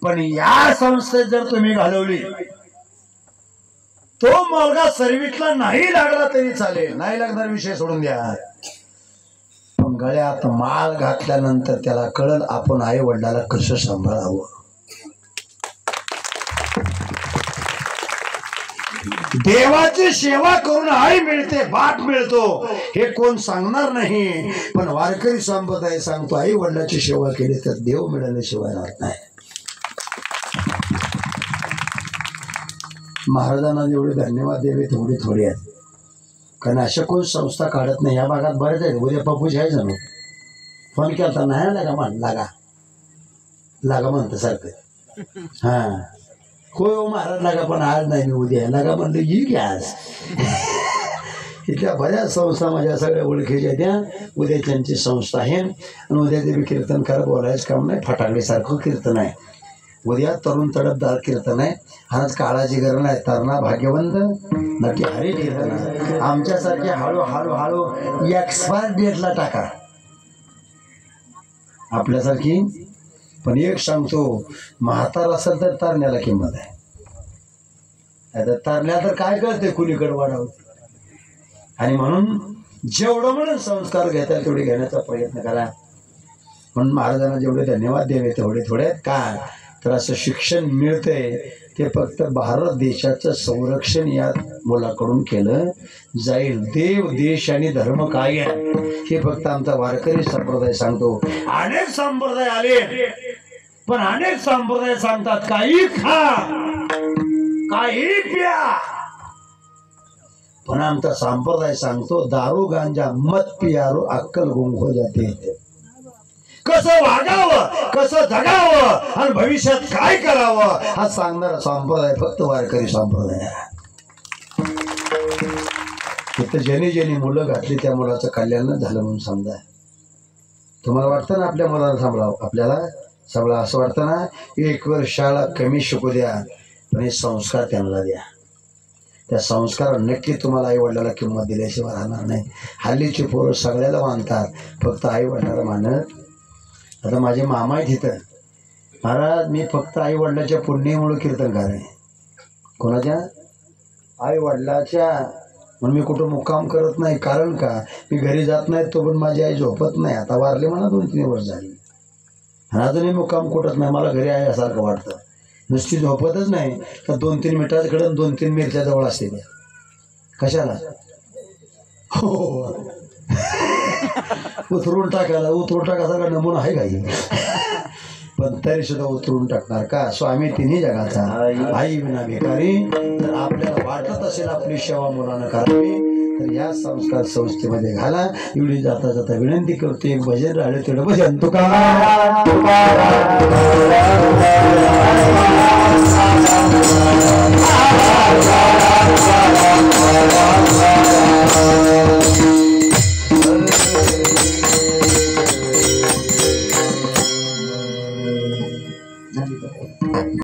पण या संस्थेत जर तुम्ही घालवली, तो मुलगा सर्विसला नाही लागला तरी चालेल, नाही लागणार विषय सोडून द्या, पण गळ्यात माळ घातल्यानंतर त्याला कळल आपण आई वडिलाला कसं सांभाळावं. देवाची सेवा करून आई मिळते, बाप मिळतो हे कोण सांगणार नाही, पण वारकरी संप्रदाय सांगतो आई वडिलाची सेवा केली तर देव मिळाल्याशिवाय राहत नाही. महाराजांना जेवढे धन्यवाद द्यावे तेवढे थोडे आहेत, कारण अशा कोण संस्था काढत नाही. या भागात बरेच आहेत. उद्या पप्पूजी आहे जणू फोन केला नाही लागा म्हण लागा लागा म्हणतं सारखं. हा होय हो महाराज लागा, पण आज नाही मी उद्या लागा म्हणलं येईल की आज. इथल्या बऱ्याच संस्था माझ्या सगळ्या ओळखीच्या त्या, उद्या त्यांची संस्था आहे आणि उद्या ते कीर्तन करा, बोलायचं काम नाही, फटाकडेसारखं कीर्तन आहे उद्या, तरुण तडफदार कीर्तन आहे. आज काळाची गरज नाही, तरणा भाग्यवंत नक्की हरी कीर्तन आहे. आमच्यासारखे हळू हळू हळू एक्सपायर डेटला टाका आपल्यासारखी. पण एक सांगतो, म्हातार असेल तर तरण्याला किंमत आहे. आता तरण्या तर काय कळते कुणीकडे वाढवते. आणि म्हणून जेवढं म्हणून संस्कार घेता तेवढे घेण्याचा प्रयत्न करा. म्हणून महाराजांना जेवढे धन्यवाद द्यावे तेवढे थोडे. काय तर असं शिक्षण मिळतंय ते फक्त भारत देशाचं संरक्षण या मुलाकडून केलं जाईल. देव देश आणि धर्म काय आहे हे फक्त आमचा वारकरी संप्रदाय सांगतो. अनेक संप्रदाय आले, पण अनेक संप्रदाय सांगतात काही खा काही प्या, पण आमचा संप्रदाय सांगतो दारू गांजा मत पियारो अक्कल गुम हो जाते. कसं वागावं, कसं जगावं आणि भविष्यात काय करावं हा सांगणारा संप्रदाय फक्त वारकरी संप्रदाय आहे. तिथं ज्यांनी ज्यांनी मुलं घातली त्या मुलाचं कल्याण झालं म्हणून समजा. तुम्हाला वाटतं ना आपल्या मुलाला सांभाळावं, आपल्याला सांभाळा असं वाटतं ना. एक वर्ष शाळा कमी शिकू द्या, पण हे संस्कार त्यांना द्या. त्या संस्कार नक्की तुम्हाला आई वडिलाला किंमत दिल्याशिवाय राहणार नाही. हल्लीची पोरं सगळ्याला मानतात, फक्त आई वडिलाला मानत. आता माझे मामा आहेत इथं, महाराज मी फक्त आई वडिलाच्या पुण्यामुळे कीर्तनकार आहे. कोणाच्या? आई वडिलाच्या. म्हणून मी कुठं मुक्काम करत नाही. कारण का मी घरी जात नाही तो पण माझी आई झोपत नाही. आता वारले म्हणा 2-3 वर्ष झाली आणि अजूनही मुक्काम कुठंच नाही. मला घरी यासारखं वाटतं. नुसती झोपतच नाही तर 2-3 मिनिटाकडे 2-3 मिरच्या जवळ असते त्या. कशाला? हो उतरून टाकायचा नमुना आहे काही, पण तरी सुद्धा उतरून टाकणार का? स्वामी तिन्ही जगाचा आई विना भिकारी. तर आपल्याला वाटत असेल आपली सेवा मुलानं करावी तर या संस्कार संस्थेमध्ये घाला. एवढी जाता जाता विनंती करतो. एक भजन राहिले तेवढं भजन तुका